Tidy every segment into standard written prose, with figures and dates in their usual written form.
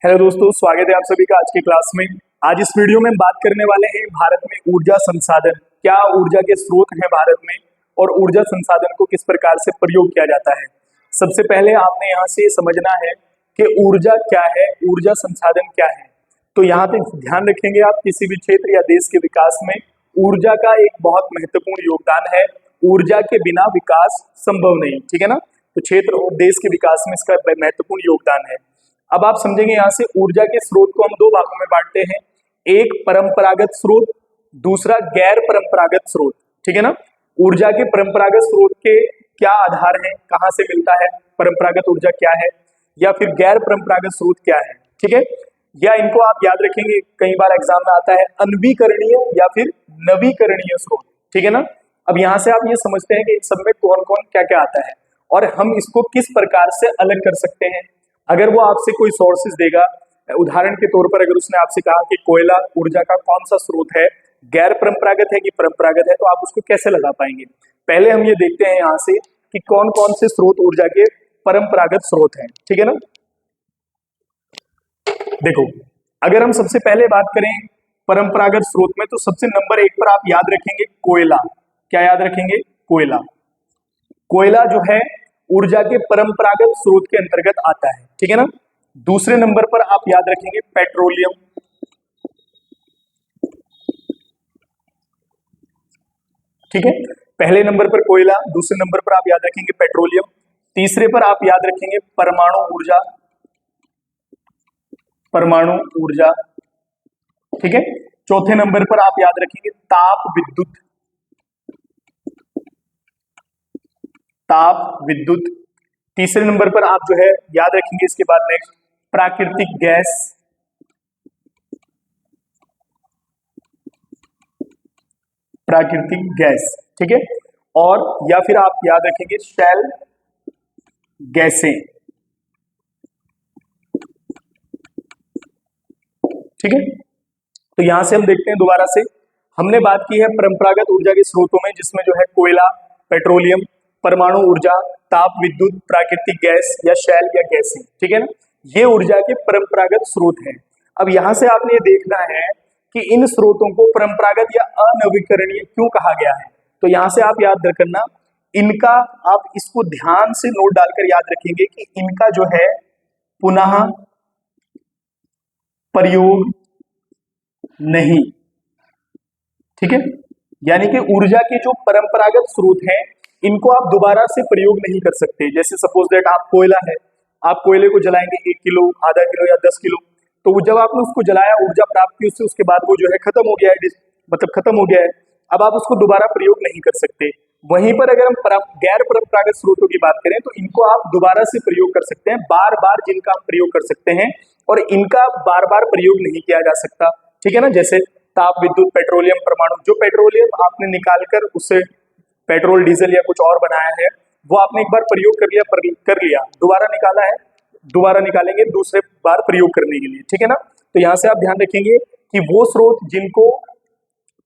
Hello दोस्तों, स्वागत है आप सभी का आज की क्लास में। आज इस वीडियो में हम बात करने वाले हैं भारत में ऊर्जा संसाधन, क्या ऊर्जा के स्रोत हैं भारत में और ऊर्जा संसाधन को किस प्रकार से प्रयोग किया जाता है। सबसे पहले आपने यहाँ से समझना है कि ऊर्जा क्या है, ऊर्जा संसाधन क्या है। तो यहाँ पे ध्यान रखेंगे आप, किसी भी क्षेत्र या देश के विकास में ऊर्जा का एक बहुत महत्वपूर्ण योगदान है। ऊर्जा के बिना विकास संभव नहीं, ठीक है ना। तो क्षेत्र और देश के विकास में इसका महत्वपूर्ण योगदान है। अब आप समझेंगे यहाँ से ऊर्जा के स्रोत को हम दो भागों में बांटते हैं, एक परंपरागत स्रोत, दूसरा गैर परंपरागत स्रोत, ठीक है ना। ऊर्जा के परंपरागत स्रोत के क्या आधार हैं, कहाँ से मिलता है, परंपरागत ऊर्जा क्या है, या फिर गैर परंपरागत स्रोत क्या है, ठीक है। या इनको आप याद रखेंगे, कई बार एग्जाम में आता है अनवीकरणीय या फिर नवीकरणीय स्रोत, ठीक है ना। अब यहाँ से आप ये समझते हैं कि इन सब में कौन कौन क्या क्या आता है और हम इसको किस प्रकार से अलग कर सकते हैं। अगर वो आपसे कोई सोर्सेज देगा, उदाहरण के तौर पर अगर उसने आपसे कहा कि कोयला ऊर्जा का कौन सा स्रोत है, गैर परंपरागत है कि परंपरागत है, तो आप उसको कैसे लगा पाएंगे। पहले हम ये देखते हैं यहाँ से कि कौन कौन से स्रोत ऊर्जा के परंपरागत स्रोत हैं, ठीक है ना। देखो, अगर हम सबसे पहले बात करें परंपरागत स्रोत में, तो सबसे नंबर एक पर आप याद रखेंगे कोयला। क्या याद रखेंगे? कोयला। कोयला जो है ऊर्जा के परंपरागत स्रोत के अंतर्गत आता है, ठीक है ना। दूसरे नंबर पर आप याद रखेंगे पेट्रोलियम। ठीक है, पहले नंबर पर कोयला, दूसरे नंबर पर आप याद रखेंगे पेट्रोलियम, तीसरे पर आप याद रखेंगे परमाणु ऊर्जा। परमाणु ऊर्जा, ठीक है। चौथे नंबर पर आप याद रखेंगे ताप विद्युत। ताप विद्युत। तीसरे नंबर पर आप जो है याद रखेंगे इसके बाद नेक्स्ट प्राकृतिक गैस। प्राकृतिक गैस, ठीक है। और या फिर आप याद रखेंगे शैल गैसें, ठीक है। तो यहां से हम देखते हैं दोबारा से, हमने बात की है परंपरागत ऊर्जा के स्रोतों में, जिसमें जो है कोयला, पेट्रोलियम, परमाणु ऊर्जा, ताप विद्युत, प्राकृतिक गैस या शैल या गैसें, ठीक है ना। ये ऊर्जा के परंपरागत स्रोत हैं। अब यहां से आपने ये देखना है कि इन स्रोतों को परंपरागत या अनवीकरणीय क्यों कहा गया है। तो यहां से आप याद रखना, इनका आप इसको ध्यान से नोट डालकर याद रखेंगे कि इनका जो है पुनः प्रयोग नहीं, ठीक है। यानी कि ऊर्जा के जो परंपरागत स्रोत हैं इनको आप दोबारा से प्रयोग नहीं कर सकते। जैसे सपोज दैट आप कोयला है, आप कोयले को जलाएंगे 1 किलो, आधा किलो या 10 किलो, तो जब आपने उसको जलाया, ऊर्जा प्राप्त की उससे, उसके बाद वो जो है खत्म हो गया है, मतलब खत्म हो गया है। अब आप उसको दोबारा प्रयोग नहीं कर सकते। वहीं पर अगर हम गैर परंपरागत स्रोतों की बात करें, तो इनको आप दोबारा से प्रयोग कर सकते हैं, बार बार जिनका आप प्रयोग कर सकते हैं, और इनका बार बार प्रयोग नहीं किया जा सकता, ठीक है ना। जैसे ताप विद्युत, पेट्रोलियम, परमाणु। जो पेट्रोलियम आपने निकाल कर उससे पेट्रोल, डीजल या कुछ और बनाया है, वो आपने एक बार प्रयोग कर लिया, दोबारा निकाला है, दोबारा निकालेंगे दूसरे बार प्रयोग करने के लिए, ठीक है ना। तो यहाँ से आप ध्यान रखेंगे कि वो स्रोत जिनको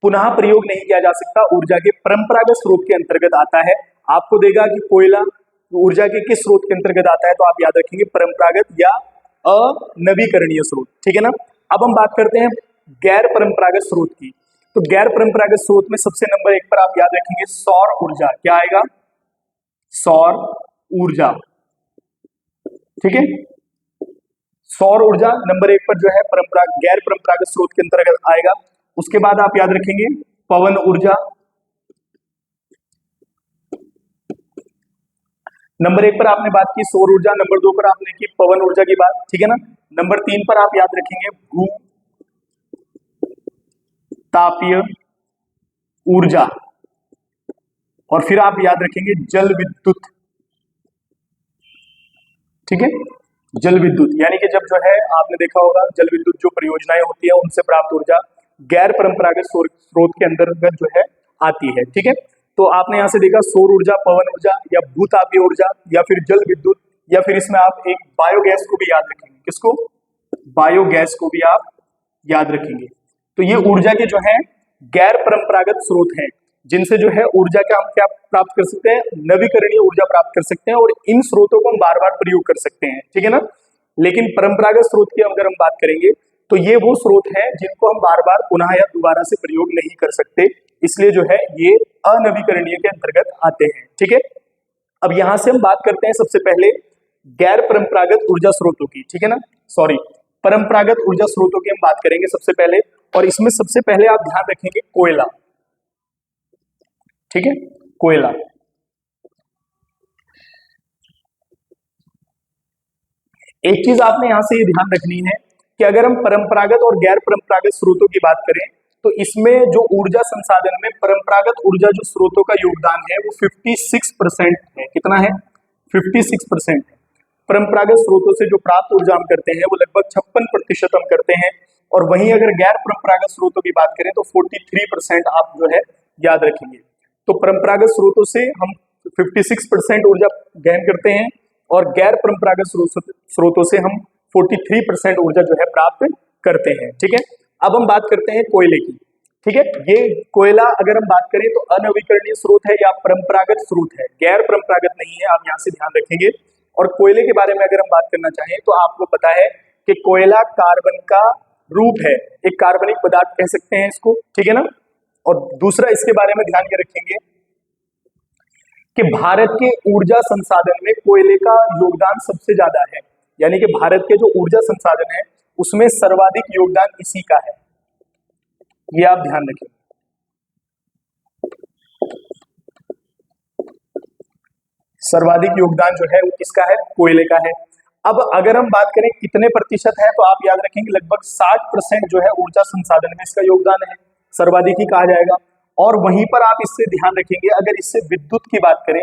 पुनः प्रयोग नहीं किया जा सकता, ऊर्जा के परंपरागत स्रोत के अंतर्गत आता है। आपको देगा कि कोयला ऊर्जा के किस स्रोत के अंतर्गत आता है, तो आप याद रखेंगे परंपरागत या अनवीकरणीय स्रोत, ठीक है ना। अब हम बात करते हैं गैर परंपरागत स्रोत की। तो गैर परंपरागत स्रोत में सबसे नंबर एक पर आप याद रखेंगे सौर ऊर्जा। क्या आएगा? सौर ऊर्जा, ठीक है। सौर ऊर्जा नंबर एक पर जो है गैर परंपरागत स्रोत के अंतर्गत आएगा। उसके बाद आप याद रखेंगे पवन ऊर्जा। नंबर एक पर आपने बात की सौर ऊर्जा, नंबर दो पर आपने की पवन ऊर्जा की बात, ठीक है ना। नंबर तीन पर आप याद रखेंगे भू तापीय ऊर्जा, और फिर आप याद रखेंगे जल विद्युत, ठीक है। जल विद्युत यानी कि जब जो है आपने देखा होगा जल विद्युत जो परियोजनाएं होती है उनसे प्राप्त ऊर्जा गैर परंपरागत स्रोत के अंतर्गत जो है आती है, ठीक है। तो आपने यहां से देखा सौर ऊर्जा, पवन ऊर्जा या भूतापीय ऊर्जा या फिर जल विद्युत, या फिर इसमें आप एक बायोगैस को भी याद रखेंगे। किसको? बायोगैस को भी आप याद रखेंगे। तो ये ऊर्जा के जो है गैर परंपरागत स्रोत हैं, जिनसे जो है ऊर्जा का हम क्या प्राप्त कर सकते हैं? नवीकरणीय ऊर्जा प्राप्त कर सकते हैं, और इन स्रोतों को हम बार बार प्रयोग कर सकते हैं, ठीक है ना। लेकिन परंपरागत स्रोत की अगर हम बात करेंगे तो ये वो स्रोत है जिनको हम बार बार पुनः या दोबारा से प्रयोग नहीं कर सकते, इसलिए जो है ये अनवीकरणीय के अंतर्गत आते हैं। ठीक है, अब यहां से हम बात करते हैं सबसे पहले गैर परंपरागत ऊर्जा स्रोतों की। ठीक है ना, सॉरी, परंपरागत ऊर्जा स्रोतों की हम बात करेंगे सबसे पहले, और इसमें सबसे पहले आप ध्यान रखेंगे कोयला। ठीक है, कोयला। एक चीज आपने यहां से ये ध्यान रखनी है कि अगर हम परंपरागत और गैर परंपरागत स्रोतों की बात करें तो इसमें जो ऊर्जा संसाधन में परंपरागत ऊर्जा जो स्रोतों का योगदान है वो 56% है। कितना है? 56% है। परंपरागत स्रोतों से जो प्राप्त ऊर्जा हम करते हैं वो लगभग 56% हम करते हैं, और वहीं अगर गैर परंपरागत स्रोतों की बात करें तो 43% आप जो है याद रखेंगे। तो परंपरागत स्रोतों से हम 56% ऊर्जा गहन करते हैं और गैर परंपरागत स्रोतों से हम 43% ऊर्जा जो है प्राप्त करते हैं। ठीक है, अब हम बात करते हैं कोयले की। ठीक है, ये कोयला अगर हम बात करें तो अनवीकरणीय स्रोत है या परंपरागत स्रोत है, गैर परंपरागत नहीं है, आप यहां से ध्यान रखेंगे। और कोयले के बारे में अगर हम बात करना चाहें तो आपको पता है कि कोयला कार्बन का रूप है, एक कार्बनिक पदार्थ कह सकते हैं इसको। ठीक है ना, और दूसरा इसके बारे में ध्यान के रखेंगे कि भारत के ऊर्जा संसाधन में कोयले का योगदान सबसे ज्यादा है, यानी कि भारत के जो ऊर्जा संसाधन है उसमें सर्वाधिक योगदान इसी का है, ये आप ध्यान रखें। सर्वाधिक योगदान जो है वो किसका है? कोयले का है। अब अगर हम बात करें कितने प्रतिशत है तो आप याद रखेंगे लगभग 60% जो है ऊर्जा संसाधन में इसका योगदान है, सर्वाधिक ही कहा जाएगा। और वहीं पर आप इससे ध्यान रखेंगे अगर इससे विद्युत की बात करें,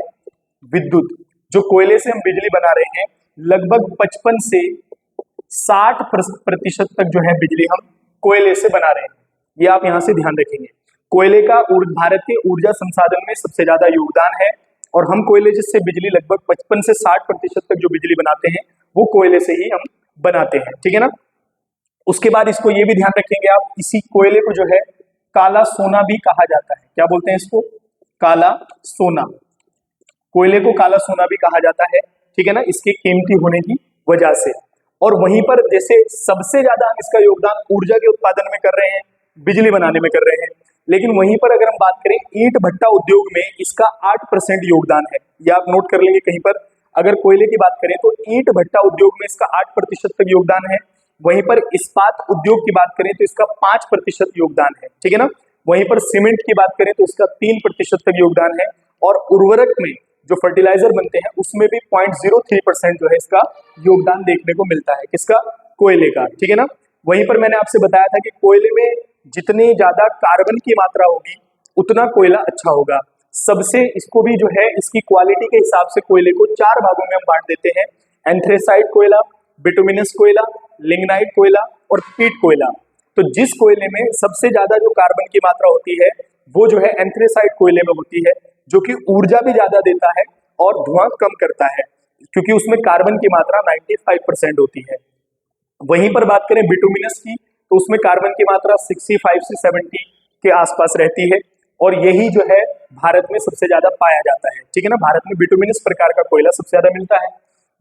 विद्युत जो कोयले से हम बिजली बना रहे हैं लगभग 55 से 60% तक जो है बिजली हम कोयले से बना रहे हैं, ये आप यहां से ध्यान रखेंगे। कोयले का भारत के ऊर्जा संसाधन में सबसे ज्यादा योगदान है, और हम कोयले जिससे बिजली लगभग 55 से 60% तक जो बिजली बनाते हैं वो कोयले से ही हम बनाते हैं। ठीक है ना, उसके बाद इसको ये भी ध्यान रखेंगे आप, इसी कोयले को जो है काला सोना भी कहा जाता है। क्या बोलते हैं इसको? काला सोना। कोयले को काला सोना भी कहा जाता है। ठीक है ना, इसके कीमती होने की वजह से। और वहीं पर जैसे सबसे ज्यादा हम इसका योगदान ऊर्जा के उत्पादन में कर रहे हैं, बिजली बनाने में कर रहे हैं, लेकिन वहीं पर अगर हम बात करें ईंट भट्टा उद्योग में इसका 8% योगदान है, ये आप नोट कर लेंगे कहीं पर। अगर कोयले की बात करें तो ईंट भट्टा उद्योग में इसका 8% तक योगदान है, वहीं पर इस्पात उद्योग की बात करें तो इसका 5% योगदान है। ठीक है ना, वहीं पर सीमेंट की बात करें तो इसका 3% तक योगदान है, और उर्वरक में जो फर्टिलाइजर बनते हैं उसमें भी 0.03% जो है इसका योगदान देखने को मिलता है। किसका? कोयले का। ठीक है ना, वहीं पर मैंने आपसे बताया था कि कोयले में जितनी ज्यादा कार्बन की मात्रा होगी उतना कोयला अच्छा होगा। सबसे इसको भी जो है इसकी क्वालिटी के हिसाब से कोयले को 4 भागों में हम बांट देते हैं, एंथ्रेसाइट कोयला, बिटुमिनस कोयला, लिग्नाइट कोयला और पीट कोयला। तो जिस कोयले में सबसे ज्यादा जो कार्बन की मात्रा होती है वो जो है एंथ्रेसाइट कोयले में होती है, जो कि ऊर्जा भी ज्यादा देता है और धुआं कम करता है, क्योंकि उसमें कार्बन की मात्रा 95% होती है। वहीं पर बात करें बिटुमिनस की तो उसमें कार्बन की मात्रा 65 से 70 के आसपास रहती है, और यही जो है भारत में सबसे ज्यादा पाया जाता है। ठीक है ना, भारत में बिटुमिनस प्रकार का कोयला सबसे ज्यादा मिलता है।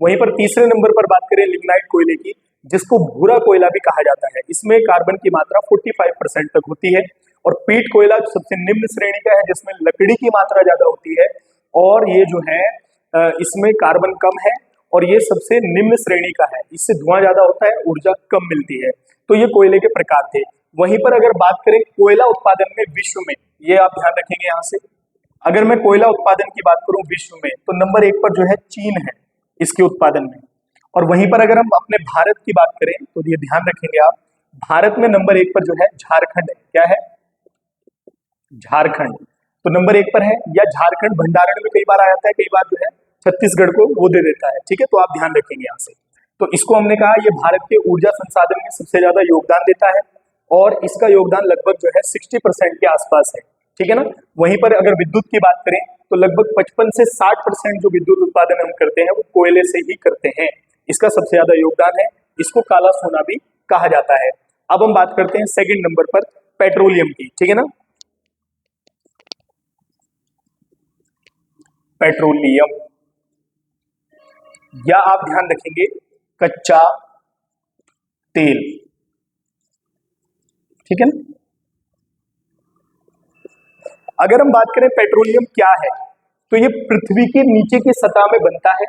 वहीं पर तीसरे नंबर पर बात करें लिग्नाइट कोयले की, जिसको भूरा कोयला भी कहा जाता है, इसमें कार्बन की मात्रा 45% तक होती है। और पीट कोयला सबसे निम्न श्रेणी का है, जिसमें लकड़ी की मात्रा ज्यादा होती है, और ये जो है इसमें कार्बन कम है, और ये सबसे निम्न श्रेणी का है, इससे धुआं ज्यादा होता है, ऊर्जा कम मिलती है। तो ये कोयले के प्रकार थे। वहीं पर अगर बात करें कोयला उत्पादन में विश्व में, ये आप ध्यान रखेंगे यहाँ से, अगर मैं कोयला उत्पादन की बात करूं विश्व में तो नंबर 1 पर जो है चीन है इसके उत्पादन में। और वहीं पर अगर हम अपने भारत की बात करें तो ये ध्यान रखेंगे आप, भारत में नंबर 1 पर जो है झारखंड है। क्या है? झारखंड तो नंबर 1 पर है, या झारखंड भंडारण में कई बार आ जाता है, कई बार जो है छत्तीसगढ़ को वो दे देता है। ठीक है, तो आप ध्यान रखेंगे यहाँ से। तो इसको हमने कहा ये भारत के ऊर्जा संसाधन में सबसे ज्यादा योगदान देता है, और इसका योगदान लगभग जो है 60% के आसपास है। ठीक है ना, वहीं पर अगर विद्युत की बात करें तो लगभग 55 से 60% जो विद्युत उत्पादन हम करते हैं वो कोयले से ही करते हैं, इसका सबसे ज्यादा योगदान है, इसको काला सोना भी कहा जाता है। अब हम बात करते हैं सेकंड नंबर पर पेट्रोलियम की। ठीक है ना, पेट्रोलियम, या आप ध्यान रखेंगे कच्चा तेल, ठीक है ना। अगर हम बात करें पेट्रोलियम क्या है, तो ये पृथ्वी के नीचे की सतह में बनता है,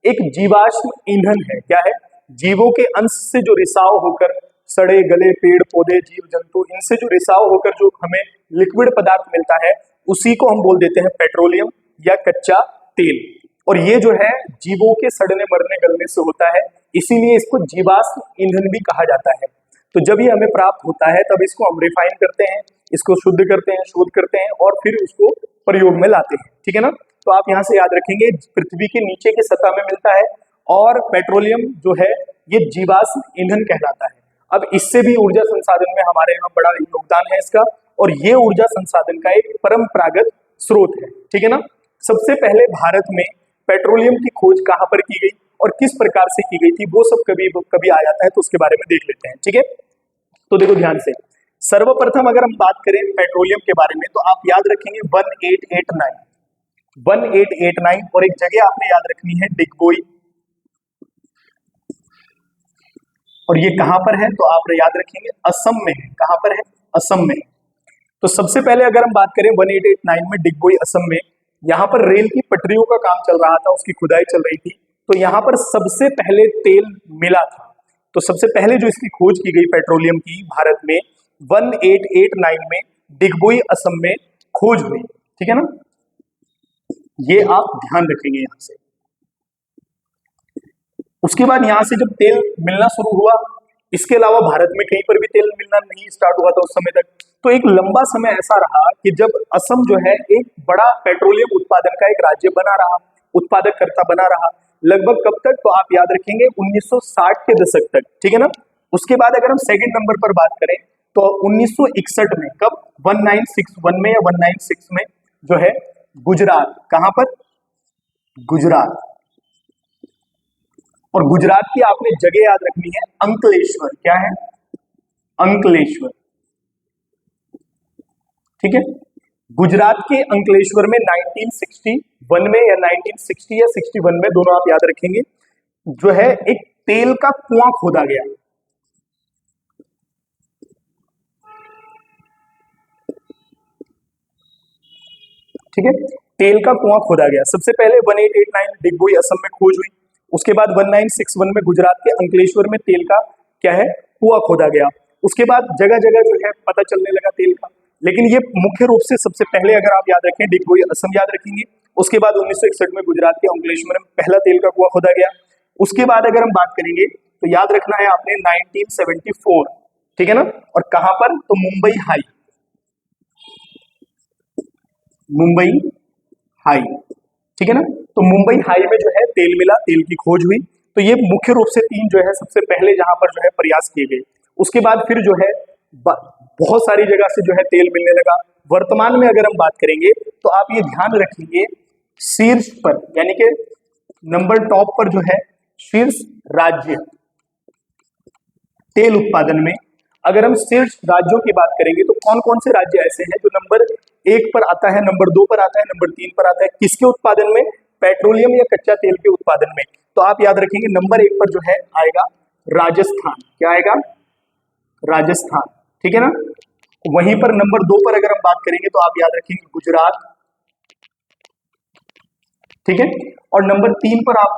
एक जीवाश्म ईंधन है। क्या है? जीवों के अंश से जो रिसाव होकर, सड़े गले पेड़ पौधे जीव जंतु, इनसे जो रिसाव होकर जो हमें लिक्विड पदार्थ मिलता है, उसी को हम बोल देते हैं पेट्रोलियम या कच्चा तेल। और ये जो है जीवों के सड़ने मरने गलने से होता है, इसीलिए इसको जीवाश्म ईंधन भी कहा जाता है। तो जब ये हमें प्राप्त होता है तब इसको हम रिफाइन करते हैं, इसको शुद्ध करते हैं, शोध करते हैं और फिर उसको प्रयोग में लाते हैं, ठीक है ना। तो आप यहाँ से याद रखेंगे पृथ्वी के नीचे की सतह में मिलता है और पेट्रोलियम जो है ये जीवाश्म ईंधन कहलाता है। अब इससे भी ऊर्जा संसाधन में हमारे यहाँ बड़ा योगदान है इसका, और ये ऊर्जा संसाधन का एक परंपरागत स्रोत है, ठीक है ना। सबसे पहले भारत में पेट्रोलियम की खोज कहाँ पर की गई और किस प्रकार से की गई थी, वो सब कभी आ जाता है, तो उसके बारे में देख लेते हैं, ठीक है। तो देखो ध्यान से, सर्वप्रथम अगर हम बात करें पेट्रोलियम के बारे में, तो आप याद रखेंगे 1889 और एक जगह आपने याद रखनी है डिगबोई, और ये कहां पर है, तो आप याद रखेंगे असम में है। कहां पर है? असम में। तो सबसे पहले अगर हम बात करें 1889 में डिगबोई असम में, यहाँ पर रेल की पटरियों का काम चल रहा था, उसकी खुदाई चल रही थी, तो यहाँ पर सबसे पहले तेल मिला था। तो सबसे पहले जो इसकी खोज की गई पेट्रोलियम की भारत में 1889 में डिगबोई असम में खोज हुई, ठीक है ना। ये आप ध्यान रखेंगे यहां से। उसके बाद यहां से जब तेल मिलना शुरू हुआ, इसके अलावा भारत में कहीं पर भी तेल मिलना नहीं स्टार्ट हुआ था उस समय तक। तो एक लंबा समय ऐसा रहा कि जब असम जो है एक बड़ा पेट्रोलियम उत्पादन का एक राज्य बना रहा, उत्पादक करता बना रहा, लगभग कब तक, तो आप याद रखेंगे 1960 के दशक तक, ठीक है ना। उसके बाद अगर हम सेकंड नंबर पर बात करें तो 1961 में, कब, 1961 में या 1996 में जो है गुजरात, कहां पर, गुजरात, और गुजरात की आपने जगह याद रखनी है अंकलेश्वर। क्या है? अंकलेश्वर, ठीक है। गुजरात के अंकलेश्वर में 1961 में या 1960 या 61 में, दोनों आप याद रखेंगे, जो है एक तेल का कुआं खोदा गया। ठीक है, तेल का कुआं खोदा गया। सबसे पहले 1889 डिगबोई असम में खोज हुई, उसके बाद 1961 में गुजरात के अंकलेश्वर में तेल का क्या है, कुआं खोदा गया। उसके बाद जगह जगह जो है पता चलने लगा तेल का, लेकिन ये मुख्य रूप से सबसे पहले अगर आप याद रखें डिगबोई असम याद रखेंगे। उसके बाद 1961 में गुजरात के अंकलेश्वर में पहला तेल का कुआं खोदा गया। उसके बाद अगर हम बात करेंगे तो याद रखना है आपने 1974, ठीक है ना। और कहां पर, तो मुंबई हाई, मुंबई हाई, ठीक है ना। तो मुंबई हाई में जो है तेल मिला, तेल की खोज हुई। तो ये मुख्य रूप से तीन जो है सबसे पहले जहां पर जो है प्रयास किए गए। उसके बाद फिर जो है बहुत सारी जगह से जो है तेल मिलने लगा। वर्तमान में अगर हम बात करेंगे तो आप ये ध्यान रखेंगे शीर्ष पर, यानी कि नंबर टॉप पर जो है शीर्ष राज्य तेल उत्पादन में, अगर हम शीर्ष राज्यों की बात करेंगे तो कौन कौन से राज्य ऐसे हैं जो नंबर 1 पर आता है, नंबर 2 पर आता है, नंबर 3 पर आता है, किसके उत्पादन में, पेट्रोलियम या कच्चा तेल के उत्पादन में। तो आप याद रखेंगे नंबर 1 पर जो है आएगा राजस्थान। क्या आएगा? राजस्थान, ठीक है ना। वहीं पर नंबर 2 पर अगर हम बात करेंगे तो आप याद रखेंगे गुजरात, ठीक है। और नंबर 3 पर आप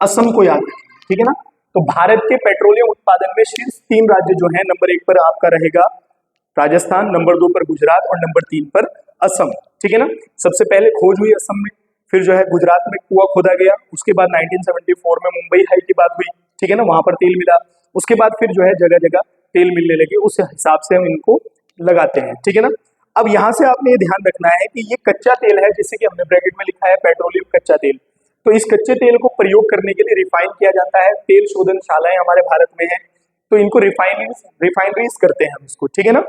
असम को याद रखेंगे, ठीक है ना। तो भारत के पेट्रोलियम उत्पादन में शीर्ष 3 राज्य जो है, नंबर 1 पर आपका रहेगा राजस्थान, नंबर 2 पर गुजरात और नंबर 3 पर असम, ठीक है ना। सबसे पहले खोज हुई असम में, फिर जो है गुजरात में कुआं खोदा गया, उसके बाद 1974 में मुंबई हाई की बात हुई, ठीक है ना, वहां पर तेल मिला। उसके बाद फिर जो है जगह जगह तेल मिलने लगे, उस हिसाब से हम इनको लगाते हैं, ठीक है ना। अब यहां से आपने ये ध्यान रखना है कि ये कच्चा तेल है, जैसे कि हमने ब्रैकेट में लिखा है पेट्रोलियम कच्चा तेल। तो इस कच्चे तेल को प्रयोग करने के लिए रिफाइन किया जाता है, तेल शोधनशालाएं हमारे भारत में है, तो इनको रिफाइनरीज करते हैं हम इसको, ठीक है ना।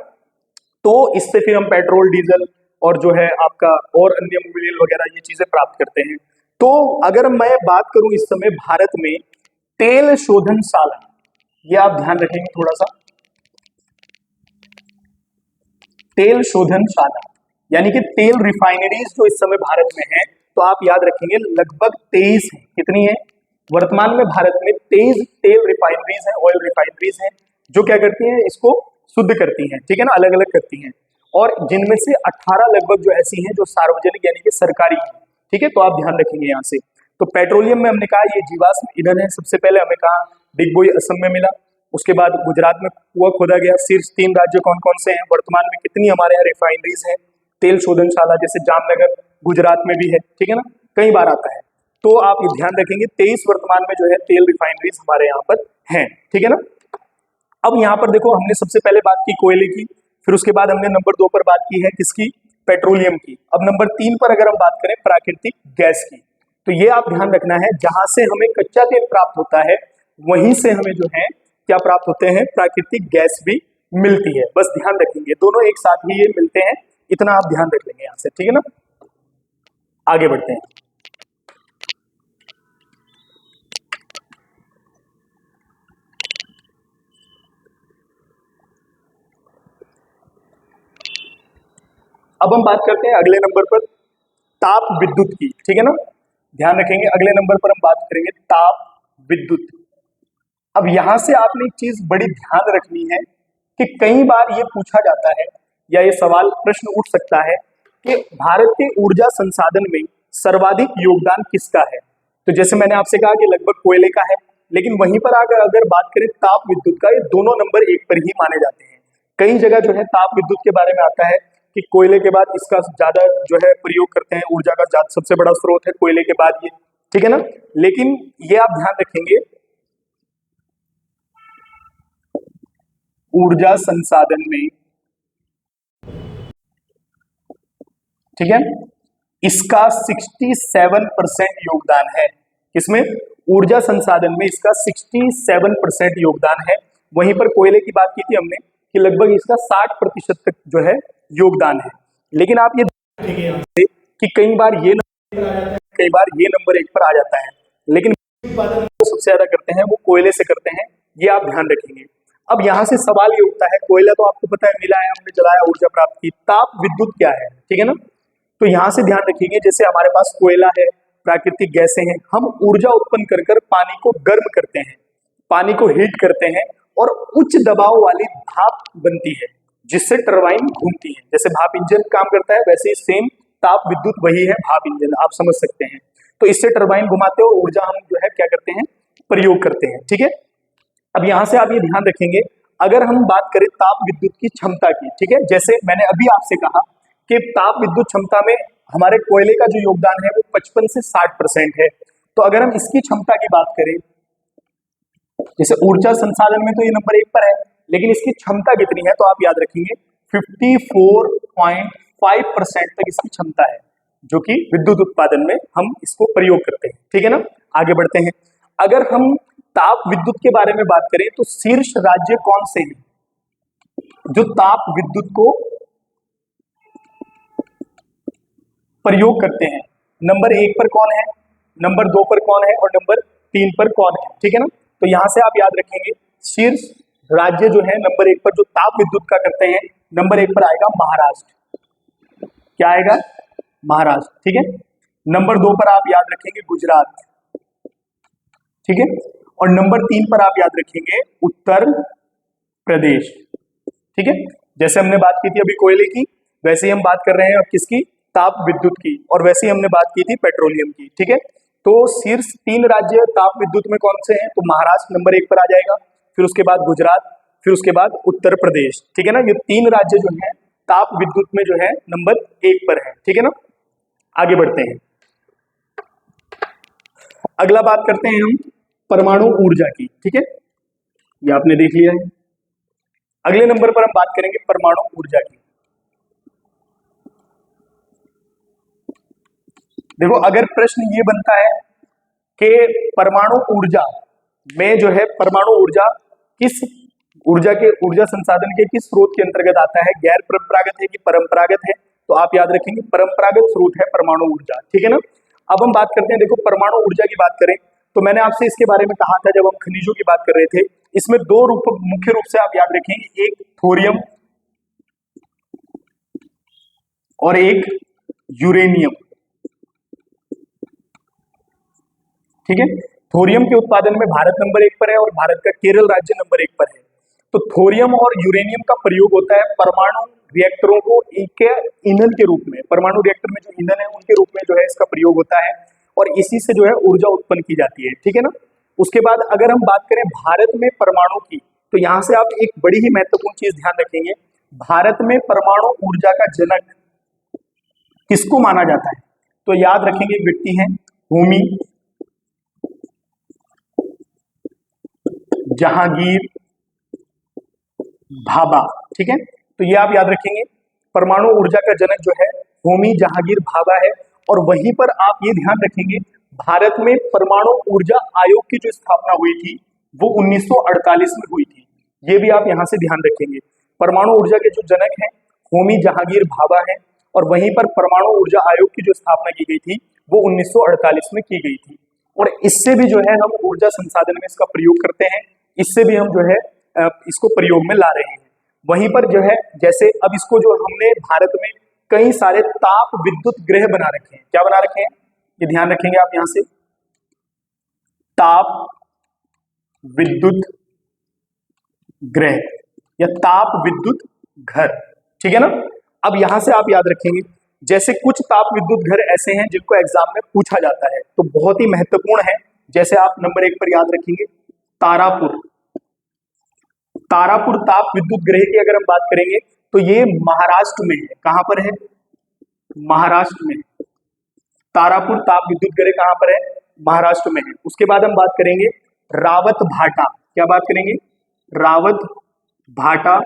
तो इससे फिर हम पेट्रोल डीजल और जो है आपका और अन्य मोबिल वगैरह ये चीजें प्राप्त करते हैं। तो अगर मैं बात करूं इस समय भारत में तेल शोधनशाला, ये आप ध्यान रखेंगे थोड़ा सा, तेल शोधनशाला यानी कि तेल रिफाइनरीज जो इस समय भारत में है, तो आप याद रखेंगे लगभग 23 है। कितनी है? वर्तमान में भारत में 23 तेल रिफाइनरीज हैं, ऑयल रिफाइनरीज हैं, जो क्या करती हैं, इसको शुद्ध करती हैं, ठीक है ना, अलग अलग करती हैं। और जिनमें से 18 लगभग जो ऐसी हैं जो सार्वजनिक यानी कि सरकारी हैं, ठीक है। तो आप ध्यान रखेंगे यहाँ से। तो पेट्रोलियम में हमने कहा ये जीवाश्म ईंधन है। सबसे पहले हमें कहा डिगबोई असम में मिला, उसके बाद गुजरात में कुआं खोदा गया। शीर्ष 3 राज्य कौन कौन से हैं, वर्तमान में कितनी हमारे यहाँ रिफाइनरीज हैं, तेल शोधनशाला जैसे जामनगर गुजरात में भी है, ठीक है ना, कई बार आता है। तो आप ये ध्यान रखेंगे 23 वर्तमान में जो है तेल रिफाइनरीज हमारे यहाँ पर हैं, ठीक है ना। अब यहाँ पर देखो हमने सबसे पहले बात की कोयले की, फिर उसके बाद हमने नंबर 2 पर बात की है किसकी, पेट्रोलियम की। अब नंबर 3 पर अगर हम बात करें प्राकृतिक गैस की, तो ये आप ध्यान रखना है जहां से हमें कच्चा तेल प्राप्त होता है वहीं से हमें जो है क्या प्राप्त होते हैं, प्राकृतिक गैस भी मिलती है। बस ध्यान रखेंगे दोनों एक साथ ही ये मिलते हैं, इतना आप ध्यान रख लेंगे यहाँ से, ठीक है ना। आगे बढ़ते हैं। अब हम बात करते हैं अगले नंबर पर ताप विद्युत की, ठीक है ना। ध्यान रखेंगे अगले नंबर पर हम बात करेंगे ताप विद्युत। अब यहां से आपने एक चीज बड़ी ध्यान रखनी है कि कई बार ये पूछा जाता है या ये सवाल प्रश्न उठ सकता है कि भारत के ऊर्जा संसाधन में सर्वाधिक योगदान किसका है। तो जैसे मैंने आपसे कहा कि लगभग कोयले का है, लेकिन वहीं पर अगर बात करें ताप विद्युत का, ये दोनों नंबर 1 पर ही माने जाते हैं। कई जगह जो है ताप विद्युत के बारे में आता है कि कोयले के बाद इसका ज्यादा जो है प्रयोग करते हैं, ऊर्जा का सबसे बड़ा स्रोत है कोयले के बाद ये, ठीक है ना। लेकिन ये आप ध्यान रखेंगे ऊर्जा संसाधन में, ठीक है, इसका 67% योगदान है। किसमें, ऊर्जा संसाधन में इसका 67% योगदान है। वहीं पर कोयले की बात की थी हमने कि लगभग इसका 60% तक जो है योगदान है। लेकिन आप ये देखेंगे यहाँ से कि कई बार ये नंबर आ जाता है, कई बार ये नंबर 1 पर आ जाता है, लेकिन उत्पादन सबसे ज्यादा करते हैं वो कोयले से करते हैं, ये आप ध्यान रखेंगे। अब यहाँ से सवाल ये उठता है, कोयला तो आपको पता है मिला है, हमने जलाया, ऊर्जा प्राप्त की, ताप विद्युत क्या है, ठीक है ना। तो यहाँ से ध्यान रखिएगा जैसे हमारे पास कोयला है, प्राकृतिक गैसें हैं, हम ऊर्जा उत्पन्न कर कर पानी को गर्म करते हैं, पानी को हीट करते हैं और उच्च दबाव वाली भाप बनती है जिससे टरबाइन घूमती है। जैसे भाप इंजन काम करता है वैसे ही सेम ताप विद्युत वही है भाप इंजन, आप समझ सकते हैं। तो इससे टरबाइन घुमाते हो ऊर्जा हम जो है क्या करते हैं, प्रयोग करते हैं, ठीक है। अब यहां से आप ये ध्यान रखेंगे अगर हम बात करें ताप विद्युत की क्षमता की, ठीक है, जैसे मैंने अभी आपसे कहा कि ताप विद्युत क्षमता में हमारे कोयले का जो योगदान है वो 55 से 60% है। तो अगर हम इसकी क्षमता की बात करें, जैसे ऊर्जा संसाधन में तो ये नंबर 1 पर है, लेकिन इसकी क्षमता कितनी है, तो आप याद रखेंगे 54.5% तक इसकी क्षमता है, जो कि विद्युत उत्पादन में हम इसको प्रयोग करते हैं, ठीक है ना। आगे बढ़ते हैं। अगर हम ताप विद्युत के बारे में बात करें तो शीर्ष राज्य कौन से हैं जो ताप विद्युत को प्रयोग करते हैं। नंबर 1 पर कौन है, नंबर 2 पर कौन है और नंबर 3 पर कौन है, ठीक है ना। तो यहां से आप याद रखेंगे शीर्ष राज्य जो है नंबर 1 पर जो ताप विद्युत का करते हैं, नंबर 1 पर आएगा महाराष्ट्र। क्या आएगा, महाराष्ट्र, ठीक है। नंबर 2 पर आप याद रखेंगे गुजरात, ठीक है। और नंबर 3 पर आप याद रखेंगे उत्तर प्रदेश, ठीक है। जैसे हमने बात की थी अभी कोयले की, वैसे ही हम बात कर रहे हैं अब किसकी, ताप विद्युत की, और वैसे ही हमने बात की थी पेट्रोलियम की, ठीक है। तो शीर्ष 3 राज्य ताप विद्युत में कौन से हैं, तो महाराष्ट्र नंबर 1 पर आ जाएगा, फिर उसके बाद गुजरात, फिर उसके बाद उत्तर प्रदेश, ठीक है ना। ये 3 राज्य जो है ताप विद्युत में जो है नंबर 1 पर है, ठीक है ना। आगे बढ़ते हैं। अगला बात करते हैं हम परमाणु ऊर्जा की, ठीक है, ये आपने देख लिया है। अगले नंबर पर हम बात करेंगे परमाणु ऊर्जा की। देखो अगर प्रश्न ये बनता है कि परमाणु ऊर्जा में जो है परमाणु ऊर्जा किस ऊर्जा के ऊर्जा संसाधन के किस स्रोत के अंतर्गत आता है, गैर परंपरागत है कि परंपरागत है, तो आप याद रखेंगे परंपरागत स्रोत है परमाणु ऊर्जा, ठीक है ना। अब हम बात करते हैं, देखो परमाणु ऊर्जा की बात करें तो मैंने आपसे इसके बारे में कहा था जब हम खनिजों की बात कर रहे थे, इसमें 2 रूप मुख्य रूप से आप याद रखेंगे, एक थोरियम और एक यूरेनियम, ठीक है। थोरियम के उत्पादन में भारत नंबर 1 पर है और भारत का केरल राज्य नंबर 1 पर है। तो थोरियम और यूरेनियम का प्रयोग होता है परमाणु रिएक्टरों को एक ईंधन के रूप में, परमाणु रिएक्टर में जो ईंधन है उनके रूप में जो है इसका प्रयोग होता है और इसी से जो है ऊर्जा उत्पन्न की जाती है, ठीक है ना। उसके बाद अगर हम बात करें भारत में परमाणु की, तो यहां से आप एक बड़ी ही महत्वपूर्ण चीज ध्यान रखेंगे, भारत में परमाणु ऊर्जा का जनक किसको माना जाता है? तो याद रखेंगे एक व्यक्ति हैं होमी जहांगीर भाभा, ठीक है। तो ये आप याद रखेंगे, परमाणु ऊर्जा का जनक जो है होमी जहांगीर भाभा है। और वहीं पर आप ये ध्यान रखेंगे, भारत में परमाणु ऊर्जा आयोग की जो स्थापना हुई थी वो 1948 में हुई थी। ये भी आप यहां से ध्यान रखेंगे, परमाणु ऊर्जा के जो जनक हैं होमी जहांगीर भाभा है और वहीं पर परमाणु ऊर्जा आयोग की जो स्थापना की गई थी वो 1948 में की गई थी। और इससे भी जो है हम ऊर्जा संसाधन में इसका प्रयोग करते हैं, इससे भी हम जो है इसको प्रयोग में ला रहे हैं। वहीं पर जो है जैसे अब इसको जो हमने भारत में कई सारे ताप विद्युत गृह बना रखे हैं, क्या बना रखे हैं ये ध्यान रखेंगे आप यहां से, ताप विद्युत गृह या ताप विद्युत घर, ठीक है ना। अब यहां से आप याद रखेंगे, जैसे कुछ ताप विद्युत घर ऐसे हैं जिनको एग्जाम में पूछा जाता है तो बहुत ही महत्वपूर्ण है। जैसे आप नंबर 1 पर याद रखेंगे तारापुर, तारापुर ताप विद्युत गृह की अगर हम बात करेंगे तो ये महाराष्ट्र में है। कहां पर है? महाराष्ट्र में। तारापुर ताप विद्युत गृह कहां पर है? महाराष्ट्र में है। उसके बाद हम बात करेंगे रावत भाटा, क्या बात करेंगे? रावत भाटा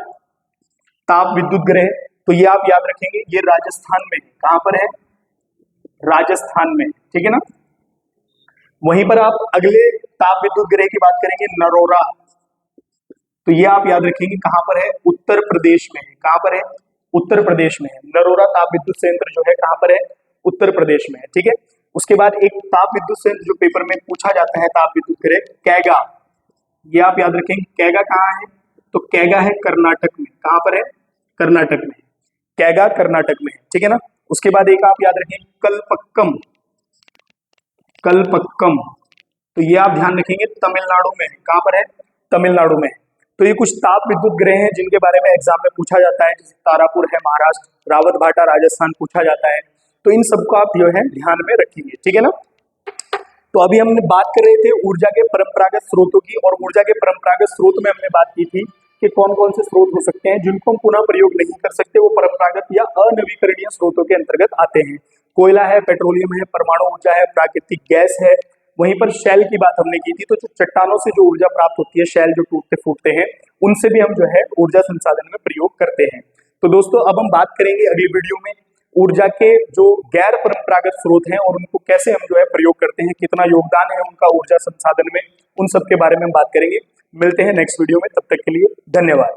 ताप विद्युत गृह, तो ये आप याद रखेंगे ये राजस्थान में है। कहां पर है? राजस्थान में, ठीक है ना। वहीं पर आप अगले ताप विद्युत गृह की बात करेंगे नरोरा, तो ये आप याद रखेंगे कहां पर है? उत्तर प्रदेश में है। कहां पर है? उत्तर प्रदेश में है। नरोरा ताप विद्युत संयंत्र जो है कहां पर है? उत्तर प्रदेश में है, ठीक है। उसके बाद एक ताप विद्युत संयंत्र जो पेपर में पूछा जाता है ताप विद्युत गृह कैगा, ये आप याद रखेंगे कैगा कहां है? तो कैगा है कर्नाटक में। कहां पर है? कर्नाटक में। कैगा कर्नाटक में है, ठीक है ना। उसके बाद एक आप याद रखेंगे कलपक्कम, कलपक्कम, तो ये आप ध्यान रखेंगे तमिलनाडु में है। कहां पर है? तमिलनाडु में है। तो ये कुछ ताप विद्युत गृह हैं जिनके बारे में एग्जाम में पूछा जाता है, जैसे तारापुर है महाराष्ट्र, रावत भाटा राजस्थान पूछा जाता है। तो इन सबको आप जो है ध्यान में रखेंगे, ठीक है ना। तो अभी हमने बात कर रहे थे ऊर्जा के परंपरागत स्रोतों की, और ऊर्जा के परंपरागत स्रोत में हमने बात की थी कि कौन कौन से स्रोत हो सकते हैं जिनको हम पुनः प्रयोग नहीं कर सकते, वो परंपरागत या अनवीकरणीय स्रोतों के अंतर्गत आते हैं। कोयला है, पेट्रोलियम है, परमाणु ऊर्जा है, प्राकृतिक गैस है। वहीं पर शैल की बात हमने की थी, तो जो चट्टानों से जो ऊर्जा प्राप्त होती है, शैल जो टूटते फूटते हैं, उनसे भी हम जो है ऊर्जा संसाधन में प्रयोग करते हैं। तो दोस्तों अब हम बात करेंगे अगली वीडियो में ऊर्जा के जो गैर परंपरागत स्रोत हैं और उनको कैसे हम जो है प्रयोग करते हैं, कितना योगदान है उनका ऊर्जा संसाधन में, उन सब के बारे में हम बात करेंगे। मिलते हैं नेक्स्ट वीडियो में, तब तक के लिए धन्यवाद।